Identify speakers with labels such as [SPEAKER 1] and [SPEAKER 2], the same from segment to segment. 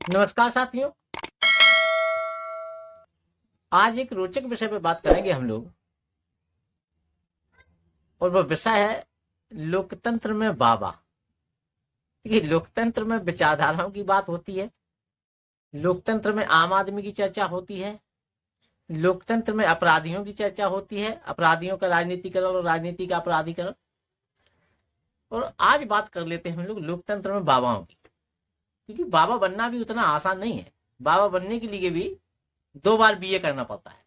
[SPEAKER 1] नमस्कार साथियों। आज एक रोचक विषय पर बात करेंगे हम लोग, और वो विषय है लोकतंत्र में बाबा। देखिए, लोकतंत्र में विचारधाराओं की बात होती है, लोकतंत्र में आम आदमी की चर्चा होती है, लोकतंत्र में अपराधियों की चर्चा होती है, अपराधियों का राजनीतिकरण और राजनीति का अपराधीकरण। और आज बात कर लेते हैं हम लोग लोकतंत्र में बाबाओं की, क्योंकि बाबा बनना भी उतना आसान नहीं है। बाबा बनने के लिए भी 2 बार बीए करना पड़ता है,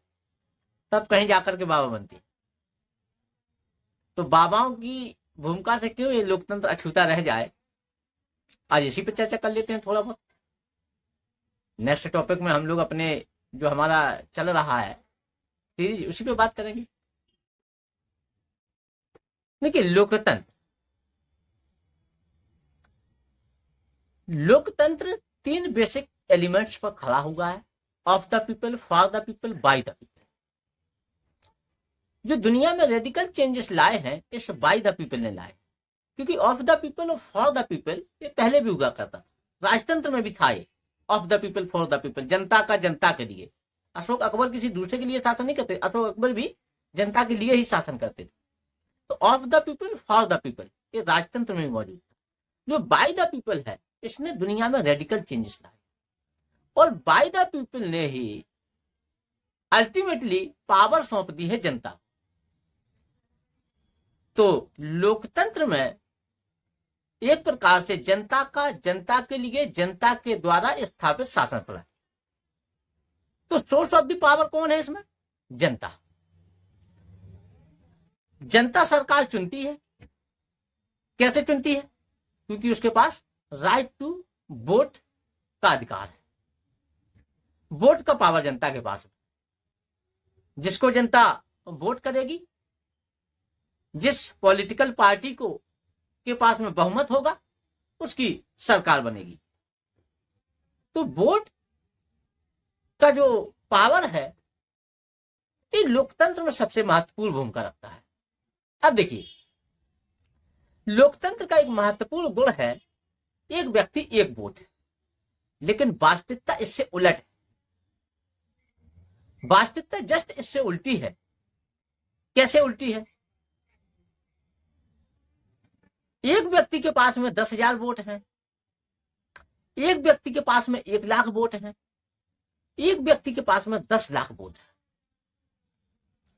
[SPEAKER 1] तब कहीं जाकर के बाबा बनते हैं। तो बाबाओं की भूमिका से क्यों ये लोकतंत्र अछूता रह जाए, आज इसी पे चर्चा कर लेते हैं थोड़ा बहुत। नेक्स्ट टॉपिक में हम लोग अपने जो हमारा चल रहा है सीरीज, उसी पे बात करेंगे। देखिए, लोकतंत्र 3 बेसिक एलिमेंट्स पर खड़ा हुआ है। Of the people, for the people, by the people. जो दुनिया में रेडिकल चेंजेस लाए हैं, इस बाय द पीपल ने लाए, क्योंकि ऑफ द पीपल और फॉर द पीपल ये पहले भी हुआ करता था। राजतंत्र में भी था ये of the people for the people, जनता का जनता के लिए। अशोक अकबर किसी दूसरे के लिए शासन नहीं करते, अशोक अकबर भी जनता के लिए ही शासन करते थे। तो of the people for the people ये राजतंत्र में भी मौजूद था। जो बाय द पीपल है, इसने दुनिया में रेडिकल चेंजेस लाए, और बाय द पीपल ने ही अल्टीमेटली पावर सौंप दी है जनता को। तो लोकतंत्र में एक प्रकार से जनता का जनता के लिए, जनता के द्वारा स्थापित शासन प्रणाली। तो सोर्स ऑफ द पावर कौन है इसमें? जनता। जनता सरकार चुनती है। कैसे चुनती है? क्योंकि उसके पास राइट टू वोट का अधिकार है। वोट का पावर जनता के पास है। जिसको जनता वोट करेगी, जिस पॉलिटिकल पार्टी को के पास में बहुमत होगा, उसकी सरकार बनेगी। तो वोट का जो पावर है, ये लोकतंत्र में सबसे महत्वपूर्ण भूमिका रखता है। अब देखिए, लोकतंत्र का एक महत्वपूर्ण गुण है एक व्यक्ति एक वोट है, लेकिन वास्तविकता इससे उलट है। वास्तविकता जस्ट इससे उल्टी है। कैसे उल्टी है? एक व्यक्ति के पास में 10,000 वोट हैं, एक व्यक्ति के पास में 1,00,000 वोट हैं, एक व्यक्ति के पास में 10 लाख वोट हैं।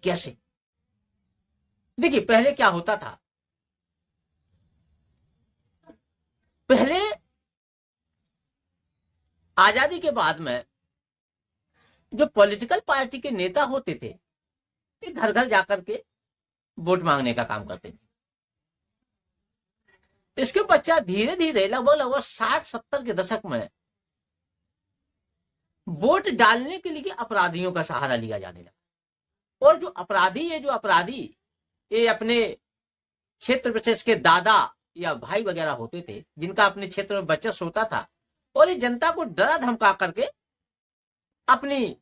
[SPEAKER 1] कैसे? देखिए, पहले क्या होता था? पहले आजादी के बाद में जो पॉलिटिकल पार्टी के नेता होते थे, ये घर घर जाकर के वोट मांगने का काम करते थे। इसके पश्चात धीरे धीरे लगभग 60-70 के दशक में वोट डालने के लिए अपराधियों का सहारा लिया जाने लगा। और जो अपराधी ये अपने क्षेत्र विशेष के दादा या भाई वगैरह होते थे, जिनका अपने क्षेत्र में वर्चस्व होता था, और ये जनता को डरा धमका करके अपनी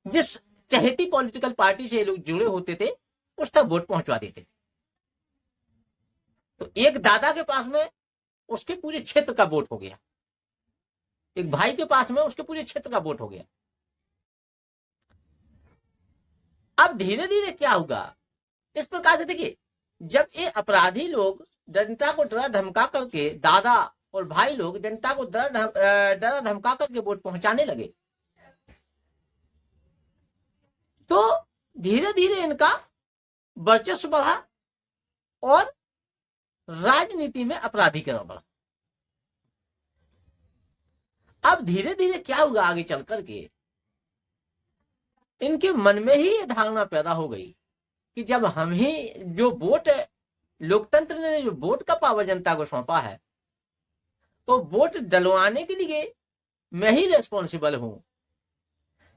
[SPEAKER 1] जिस चहेती पॉलिटिकल पार्टी से लोग जुड़े होते थे, उस तक वोट पहुंचवा देते थे। तो एक दादा के पास में उसके पूरे क्षेत्र का वोट हो गया, एक भाई के पास में उसके पूरे क्षेत्र का वोट हो गया। अब धीरे धीरे क्या होगा? इस प्रकार से देखिए, जब ये अपराधी लोग जनता को डरा धमका करके, दादा और भाई लोग जनता को डरा धमका करके वोट पहुंचाने लगे, तो धीरे धीरे इनका वर्चस्व बढ़ा और राजनीति में अपराधीकरण बढ़ा। अब धीरे धीरे क्या होगा? आगे चल करके इनके मन में ही ये धारणा पैदा हो गई कि जब हम ही जो वोट है, लोकतंत्र ने जो वोट का पावर जनता को सौंपा है, तो वोट डलवाने के लिए मैं ही रेस्पॉन्सिबल हूं,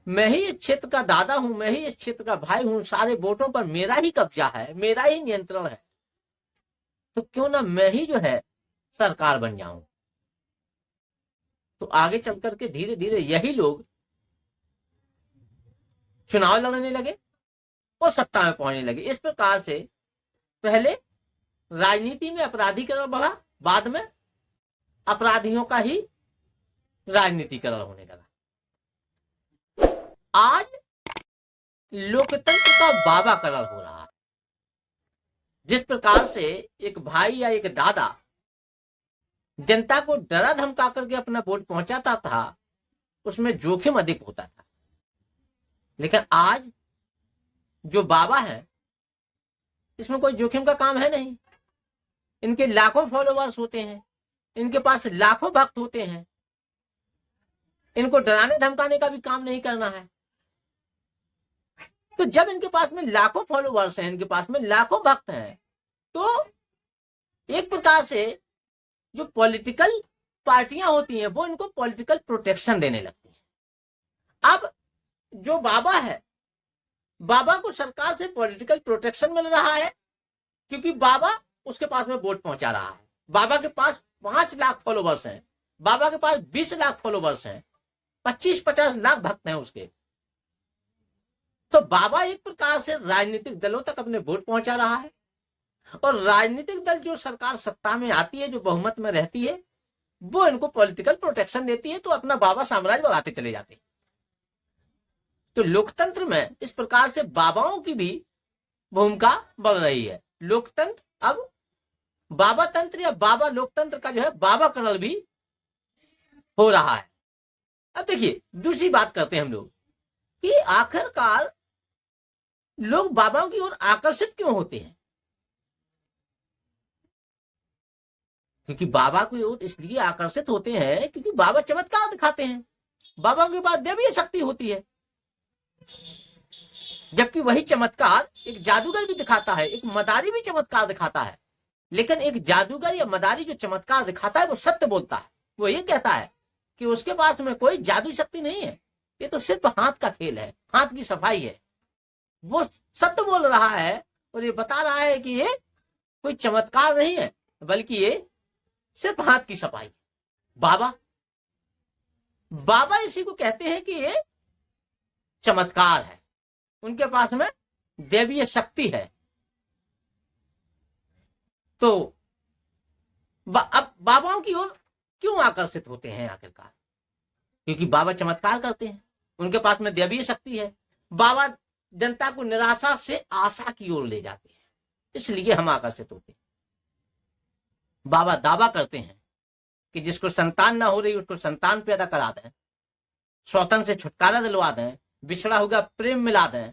[SPEAKER 1] मैं ही इस क्षेत्र का दादा हूं, मैं ही इस क्षेत्र का भाई हूं, सारे वोटों पर मेरा ही कब्जा है, मेरा ही नियंत्रण है। तो क्यों ना मैं ही जो है सरकार बन जाऊं। तो आगे चल करके धीरे धीरे यही लोग चुनाव लड़ने लगे और सत्ता में पहुंचने लगे। इस प्रकार से पहले राजनीति में अपराधीकरण बढ़ा, बाद में अपराधियों का ही राजनीतिकरण होने लगा। आज लोकतंत्र का बाबाकरण हो रहा है। जिस प्रकार से एक भाई या एक दादा जनता को डरा धमका करके अपना वोट पहुंचाता था, उसमें जोखिम अधिक होता था। लेकिन आज जो बाबा है, इसमें कोई जोखिम का काम है नहीं। इनके लाखों फॉलोवर्स होते हैं, इनके पास लाखों भक्त होते हैं, इनको डराने धमकाने का भी काम नहीं करना है। तो जब इनके पास में लाखों फॉलोवर्स हैं, इनके पास में लाखों भक्त हैं, तो एक प्रकार से जो पॉलिटिकल पार्टियां होती हैं वो इनको पॉलिटिकल प्रोटेक्शन देने लगती हैं। अब जो बाबा है, बाबा को सरकार से पॉलिटिकल प्रोटेक्शन मिल रहा है, क्योंकि बाबा उसके पास में वोट पहुंचा रहा है। बाबा के पास 5 लाख फॉलोवर्स हैं, बाबा के पास 20 लाख फॉलोवर्स हैं, 25-50 लाख भक्त हैं उसके। तो बाबा एक प्रकार से राजनीतिक दलों तक अपने वोट पहुंचा रहा है, और राजनीतिक दल जो सरकार सत्ता में आती है, जो बहुमत में रहती है, वो इनको पॉलिटिकल प्रोटेक्शन देती है, तो अपना बाबा साम्राज्य बढ़ाते चले जाते हैं। तो लोकतंत्र में इस प्रकार से बाबाओं की भी भूमिका बढ़ रही है। लोकतंत्र अब बाबा तंत्र या बाबा लोकतंत्र का जो है बाबाकरण भी हो रहा है। अब देखिए, दूसरी बात करते हैं हम लोग कि आखिरकार लोग बाबाओं की ओर आकर्षित क्यों होते हैं। क्योंकि बाबा की ओर इसलिए आकर्षित होते हैं क्योंकि बाबा चमत्कार दिखाते हैं। बाबा के पास दैवीय शक्ति होती है, जबकि वही चमत्कार एक जादूगर भी दिखाता है, एक मदारी भी चमत्कार दिखाता है। लेकिन एक जादूगर या मदारी जो चमत्कार दिखाता है वो सत्य बोलता है। वो ये कहता है कि उसके पास में कोई जादू शक्ति नहीं है, ये तो सिर्फ हाथ का खेल है, हाथ की सफाई है। वो सत्य बोल रहा है और ये बता रहा है कि ये कोई चमत्कार नहीं है, बल्कि ये सिर्फ हाथ की सफाई। बाबा बाबा इसी को कहते हैं कि ये चमत्कार है, उनके पास में दैवीय शक्ति है। तो अब बाबाओं की ओर क्यों आकर्षित होते हैं आखिरकार? क्योंकि बाबा चमत्कार करते हैं, उनके पास में दैवीय शक्ति है। बाबा जनता को निराशा से आशा की ओर ले जाते हैं, इसलिए हम आकर्षित होते हैं। बाबा दावा करते हैं कि जिसको संतान ना हो रही उसको संतान पैदा करा दें, स्वतंत्र से छुटकारा दिलवा दें, बिछड़ा हुआ प्रेम मिला दें,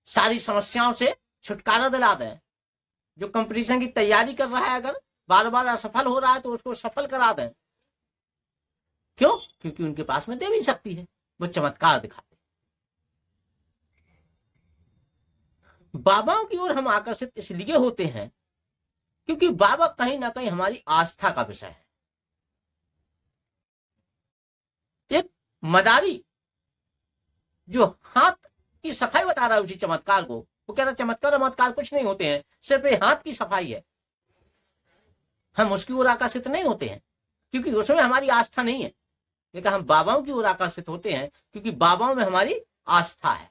[SPEAKER 1] सारी समस्याओं से छुटकारा दिला दें। जो कंपटीशन की तैयारी कर रहा है, अगर बार बार असफल हो रहा है तो उसको सफल करा दें। क्यों? क्योंकि उनके पास में देवी शक्ति है, वो चमत्कार दिखाते हैं। बाबाओं की ओर हम आकर्षित इसलिए होते हैं क्योंकि बाबा कहीं ना कहीं हमारी आस्था का विषय है। एक मदारी जो हाथ की सफाई बता रहा है उसी चमत्कार को, वो कह रहा चमत्कार कुछ नहीं होते हैं, सिर्फ ये हाथ की सफाई है। हम उसकी ओर आकर्षित नहीं होते हैं क्योंकि उसमें हमारी आस्था नहीं है, लेकिन हम बाबाओं की ओर आकर्षित होते हैं क्योंकि बाबाओं में हमारी आस्था है।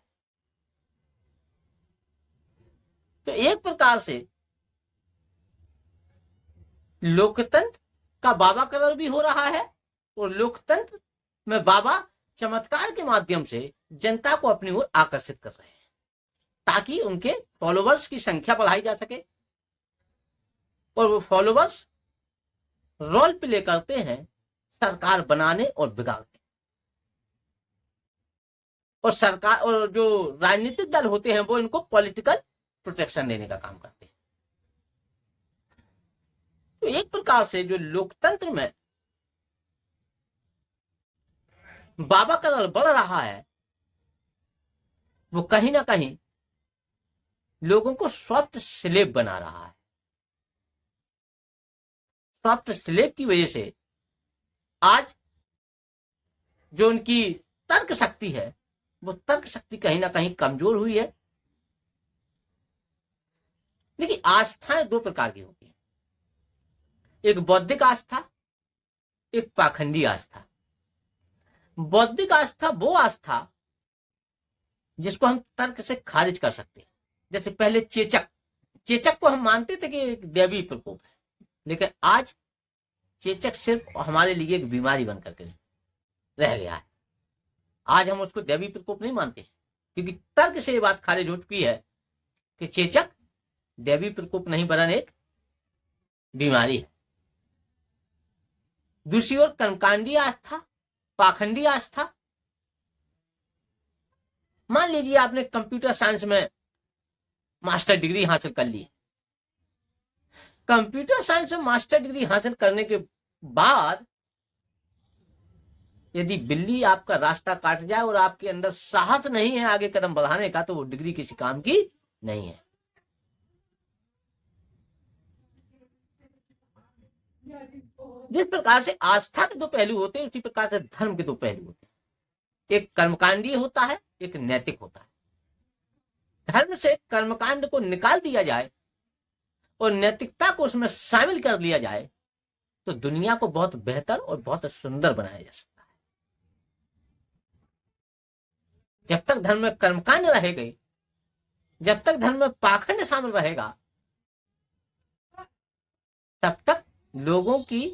[SPEAKER 1] तो एक प्रकार से लोकतंत्र का बाबाकरण भी हो रहा है, और लोकतंत्र में बाबा चमत्कार के माध्यम से जनता को अपनी ओर आकर्षित कर रहे हैं ताकि उनके फॉलोवर्स की संख्या बढ़ाई जा सके, और वो फॉलोवर्स रोल प्ले करते हैं सरकार बनाने और बिगाड़ने। और सरकार और जो राजनीतिक दल होते हैं वो इनको पॉलिटिकल प्रोटेक्शन देने का काम करते हैं। तो एक प्रकार से जो लोकतंत्र में बाबाकरण बढ़ रहा है, वो कहीं ना कहीं लोगों को सॉफ्ट स्लेव बना रहा है। सॉफ्ट स्लेव की वजह से आज जो उनकी तर्क शक्ति है, वो तर्क शक्ति कहीं ना कहीं कमजोर हुई है। लेकिन आस्थाएं 2 प्रकार की होती हैं, एक बौद्धिक आस्था, एक पाखंडी आस्था। बौद्धिक आस्था वो आस्था जिसको हम तर्क से खारिज कर सकते हैं। जैसे पहले चेचक को हम मानते थे कि एक दैवी प्रकोप है, लेकिन आज चेचक सिर्फ हमारे लिए एक बीमारी बन करके रह गया है। आज हम उसको दैवी प्रकोप नहीं मानते, क्योंकि तर्क से ये बात खारिज हो चुकी है कि चेचक दैवी प्रकोप नहीं वरन एक बीमारी है। दूसरी ओर कर्मकांडी आस्था, पाखंडी आस्था। मान लीजिए आपने कंप्यूटर साइंस में मास्टर डिग्री हासिल कर ली। कंप्यूटर साइंस में मास्टर डिग्री हासिल करने के बाद यदि बिल्ली आपका रास्ता काट जाए और आपके अंदर साहस नहीं है आगे कदम बढ़ाने का, तो वो डिग्री किसी काम की नहीं है। जिस प्रकार से आस्था के दो पहलू होते हैं, उसी प्रकार से धर्म के दो पहलू होते हैं। एक कर्मकांडीय होता है, एक नैतिक होता है। धर्म से कर्मकांड को निकाल दिया जाए और नैतिकता को उसमें शामिल कर लिया जाए तो दुनिया को बहुत बेहतर और बहुत सुंदर बनाया जा सकता है। जब तक धर्म में कर्मकांड रहेगा, जब तक धर्म में पाखंड शामिल रहेगा, तब तक लोगों की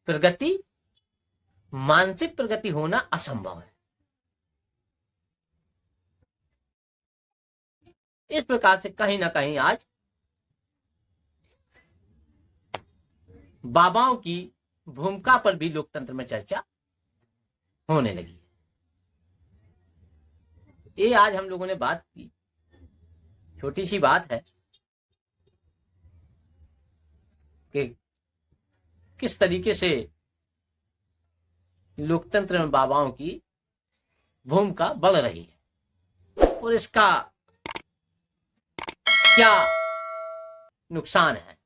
[SPEAKER 1] प्रगति, मानसिक प्रगति होना असंभव है। इस प्रकार से कहीं ना कहीं आज बाबाओं की भूमिका पर भी लोकतंत्र में चर्चा होने लगी है। ये आज हम लोगों ने बात की, छोटी सी बात है कि किस तरीके से लोकतंत्र में बाबाओं की भूमिका बढ़ रही है और इसका क्या नुकसान है।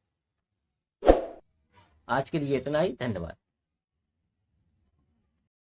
[SPEAKER 1] आज के लिए इतना ही, धन्यवाद।